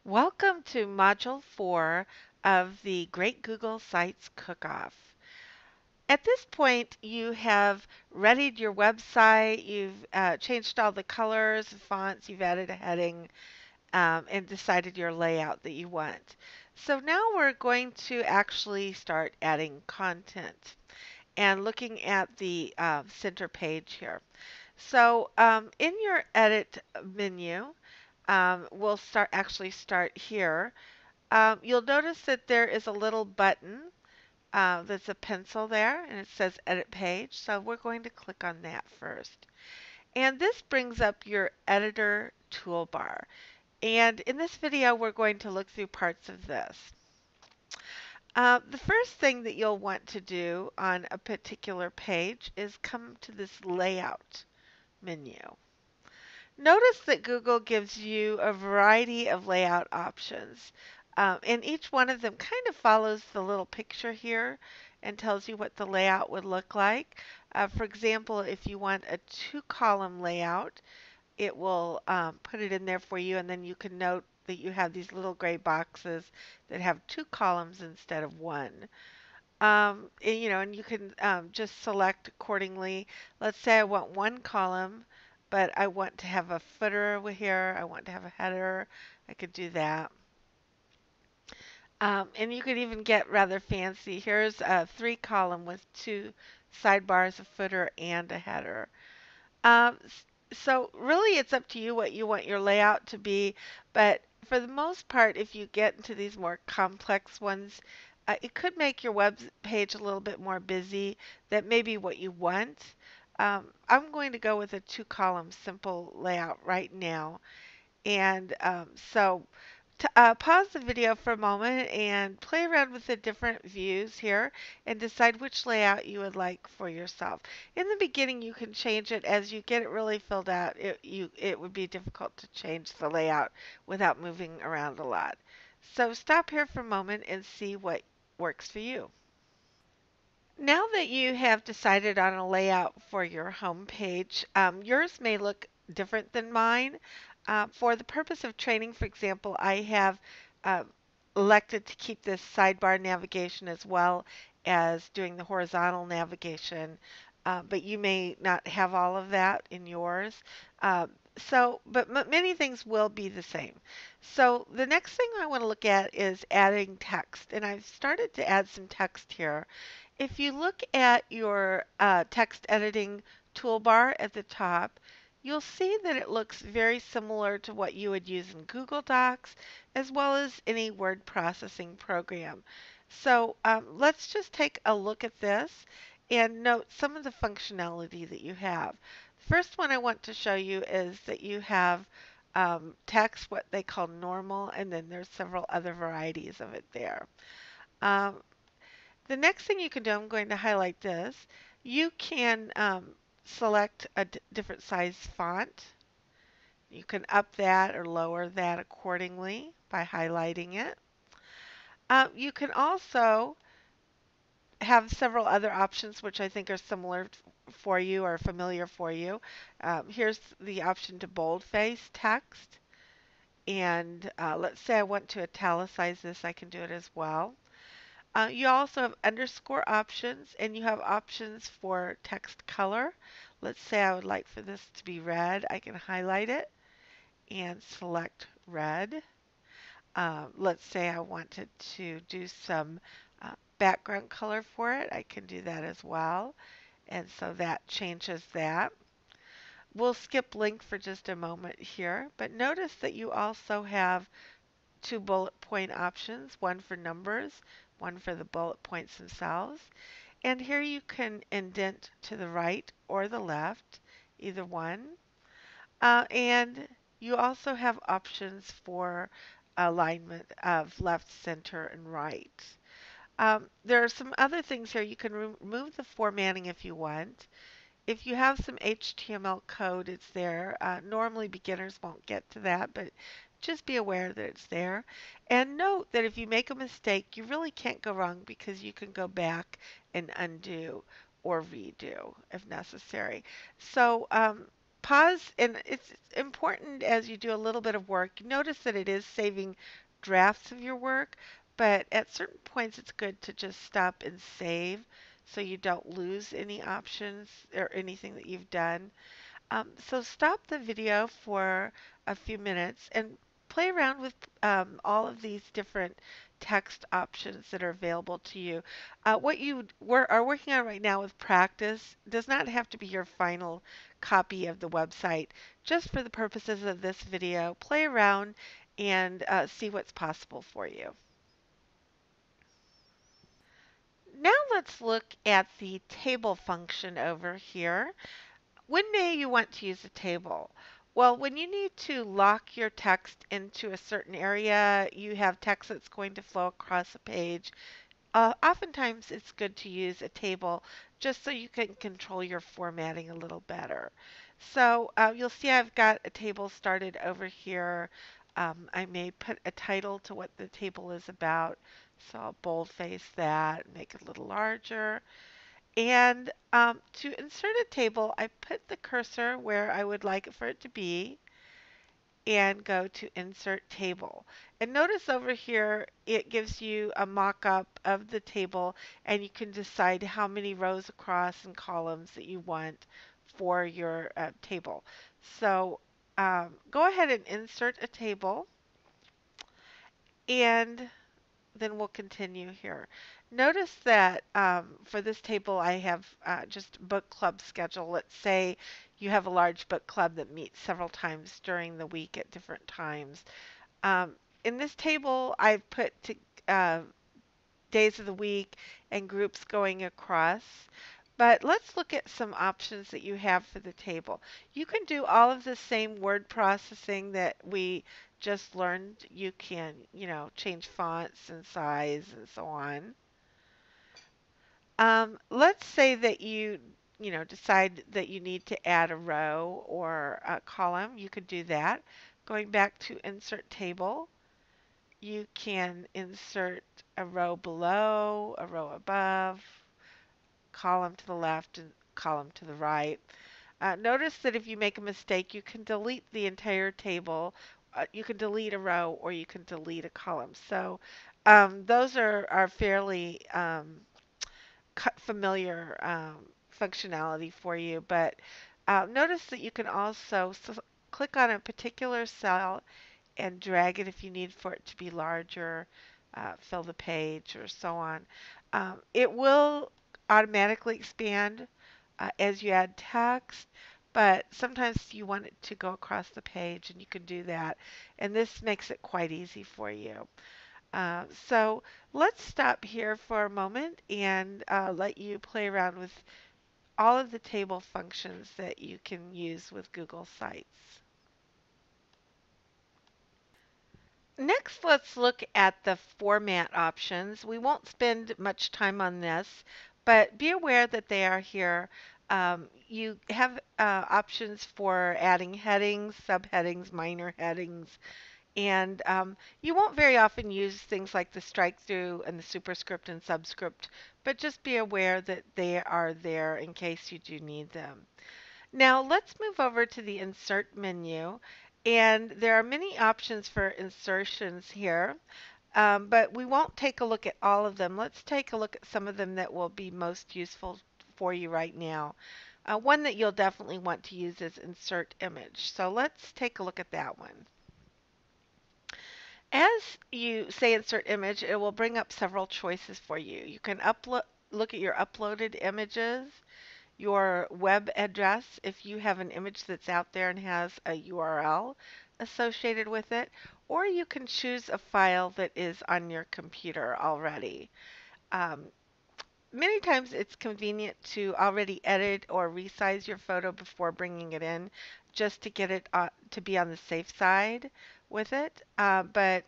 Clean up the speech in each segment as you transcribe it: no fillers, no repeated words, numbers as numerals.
Welcome to Module 4 of the Great Google Sites Cook-Off. At this point, you have readied your website, you've changed all the colors, fonts, you've added a heading, and decided your layout that you want. So now we're going to actually start adding content and looking at the center page here. So in your Edit menu, we'll start here. You'll notice that there is a little button that's a pencil there and it says Edit Page. So we're going to click on that first. And this brings up your editor toolbar. And in this video, we're going to look through parts of this. The first thing that you'll want to do on a particular page is come to this Layout menu. Notice that Google gives you a variety of layout options, and each one of them kind of follows the little picture here and tells you what the layout would look like. For example, if you want a two-column layout, it will put it in there for you, and then you can note that you have these little gray boxes that have two columns instead of one. And you can just select accordingly. Let's say I want one column, but I want to have a footer over here. I want to have a header. I could do that. And you could even get rather fancy. Here's a three column with two sidebars, a footer, and a header. So really it's up to you what you want your layout to be, but for the most part, if you get into these more complex ones, it could make your web page a little bit more busy. That may be what you want. I'm going to go with a two-column simple layout right now. And pause the video for a moment and play around with the different views here and decide which layout you would like for yourself. In the beginning, you can change it. As you get it really filled out, it would be difficult to change the layout without moving around a lot. So stop here for a moment and see what works for you. Now that you have decided on a layout for your home page, yours may look different than mine. For the purpose of training, for example, I have uh, elected to keep this sidebar navigation as well as doing the horizontal navigation, but you may not have all of that in yours. But many things will be the same. So the next thing I want to look at is adding text, and I've started to add some text here. If you look at your text editing toolbar at the top, you'll see that it looks very similar to what you would use in Google Docs as well as any word processing program. So let's just take a look at this and note some of the functionality that you have. The first one I want to show you is that you have text, what they call normal, and then there's several other varieties of it there. Um, the next thing you can do, I'm going to highlight this. You can select a different size font. You can up that or lower that accordingly by highlighting it. You can also have several other options which I think are similar for you or familiar for you. Here's the option to boldface text. And let's say I want to italicize this, I can do it as well. You also have underscore options, and you have options for text color. Let's say I would like for this to be red. I can highlight it and select red. Let's say I wanted to do some background color for it. I can do that as well. And so that changes that. We'll skip link for just a moment here, but notice that you also have two bullet point options, one for numbers, one for the bullet points themselves. And here you can indent to the right or the left, either one. And you also have options for alignment of left, center, and right. There are some other things here. You can remove the formatting if you want. If you have some HTML code, it's there. Normally beginners won't get to that, but just be aware that it's there. And note that if you make a mistake, you really can't go wrong because you can go back and undo or redo if necessary. So Pause, and it's important as you do a little bit of work. Notice that it is saving drafts of your work, but at certain points it's good to just stop and save so you don't lose any options or anything that you've done. So stop the video for a few minutes and play around with all of these different text options that are available to you. What you are working on right now with practice does not have to be your final copy of the website. Just for the purposes of this video, play around and see what's possible for you. Now let's look at the table function over here. When may you want to use a table? Well, when you need to lock your text into a certain area, you have text that's going to flow across a page. Oftentimes, it's good to use a table just so you can control your formatting a little better. So you'll see I've got a table started over here. I may put a title to what the table is about. So I'll boldface that, make it a little larger. And to insert a table, I put the cursor where I would like it for it to be and go to Insert Table. And notice over here it gives you a mock-up of the table and you can decide how many rows across and columns that you want for your table. So go ahead and insert a table and then we'll continue here. Notice that for this table, I have just book club schedule. Let's say you have a large book club that meets several times during the week at different times. Um, in this table, I've put days of the week and groups going across. But let's look at some options that you have for the table. You can do all of the same word processing that we just learned. You can, change fonts and size and so on. Let's say that decide that you need to add a row or a column. You could do that. Going back to Insert Table, you can insert a row below, a row above, column to the left and column to the right. Notice that if you make a mistake, you can delete the entire table. You can delete a row or you can delete a column. So those are fairly familiar functionality for you. But notice that you can also click on a particular cell and drag it if you need for it to be larger, fill the page, or so on. It will automatically expand as you add text, but sometimes you want it to go across the page, and you can do that. And this makes it quite easy for you. So let's stop here for a moment and let you play around with all of the table functions that you can use with Google Sites. Next, let's look at the format options. We won't spend much time on this, but be aware that they are here. You have options for adding headings, subheadings, minor headings, and you won't very often use things like the strike through and the superscript and subscript, but just be aware that they are there in case you do need them. Now let's move over to the Insert menu. And there are many options for insertions here, but we won't take a look at all of them. Let's take a look at some of them that will be most useful for you right now. One that you'll definitely want to use is Insert Image. So let's take a look at that one. As you say Insert Image, it will bring up several choices for you. You can look at your uploaded images, your web address if you have an image that's out there and has a URL associated with it, or you can choose a file that is on your computer already. Um, Many times it's convenient to already edit or resize your photo before bringing it in just to get it to be on the safe side with it. But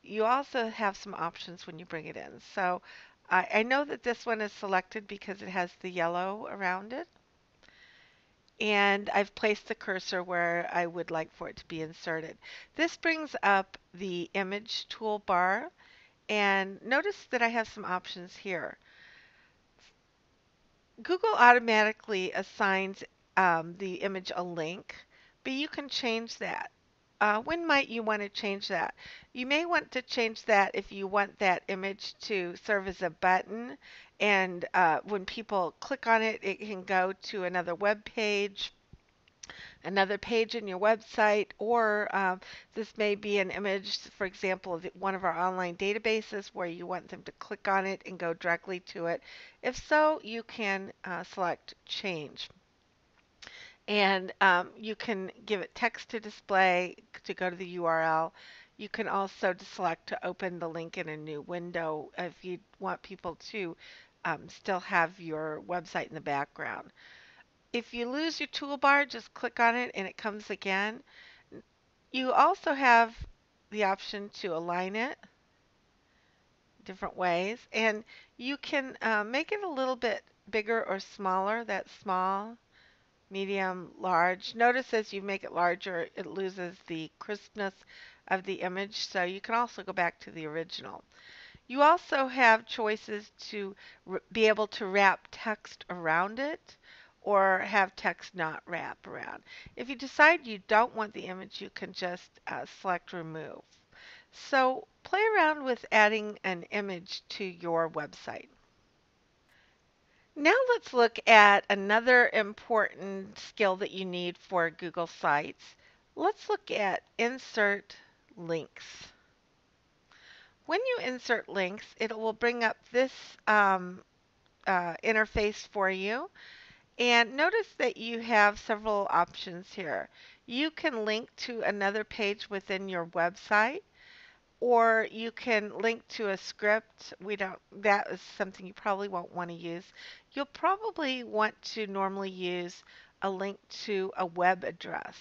you also have some options when you bring it in. So I know that this one is selected because it has the yellow around it. And I've placed the cursor where I would like for it to be inserted. This brings up the image toolbar, and notice that I have some options here. Google automatically assigns the image a link, but you can change that. When might you want to change that? You may want to change that if you want that image to serve as a button, and when people click on it, it can go to another page in your website, or this may be an image, for example, of one of our online databases where you want them to click on it and go directly to it. If so, you can select change. And you can give it text to display to go to the URL. You can also select to open the link in a new window if you want people to still have your website in the background. If you lose your toolbar, just click on it and it comes again. You also have the option to align it different ways, and you can make it a little bit bigger or smaller. That's small, medium, large. Notice as you make it larger, it loses the crispness of the image, so you can also go back to the original. You also have choices to be able to wrap text around it or have text not wrap around. If you decide you don't want the image, you can just select remove. So play around with adding an image to your website. Now let's look at another important skill that you need for Google Sites. Let's look at insert links. When you insert links, it will bring up this interface for you. And notice that you have several options here. You can link to another page within your website, or you can link to a script. That is something you probably won't want to use. You'll probably want to normally use a link to a web address.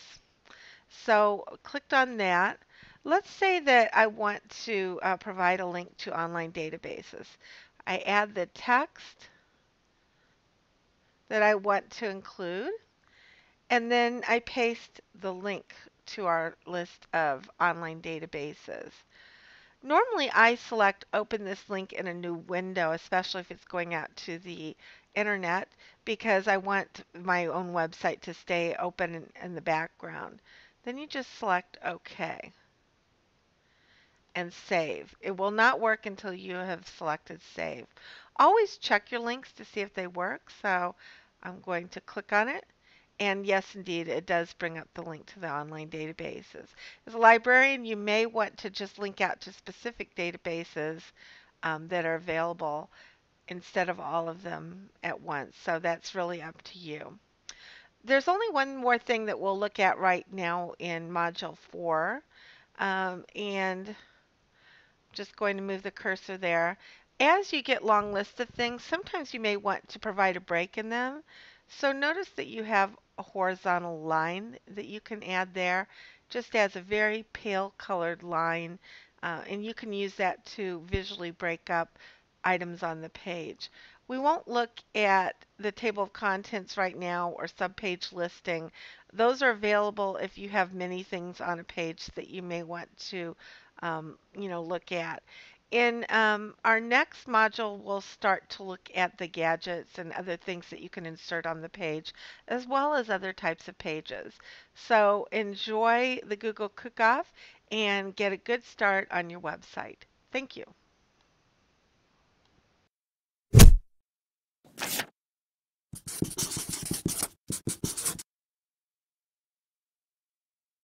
So clicked on that. Let's say that I want to provide a link to online databases. I add the text that I want to include, and then I paste the link to our list of online databases. Normally, I select open this link in a new window, especially if it's going out to the internet, because I want my own website to stay open in the background. Then you just select OK and save. It will not work until you have selected save. Always check your links to see if they work. So I'm going to click on it. And yes, indeed, it does bring up the link to the online databases. As a librarian, you may want to just link out to specific databases that are available instead of all of them at once. So that's really up to you. There's only one more thing that we'll look at right now in Module 4. And just going to move the cursor there. As you get long lists of things, sometimes you may want to provide a break in them. So notice that you have a horizontal line that you can add there, just as a very pale colored line, and you can use that to visually break up items on the page. We won't look at the table of contents right now or subpage listing. Those are available if you have many things on a page that you may want to look at. In our next module, we'll start to look at the gadgets and other things that you can insert on the page, as well as other types of pages. So enjoy the Google Cook-Off and get a good start on your website. Thank you.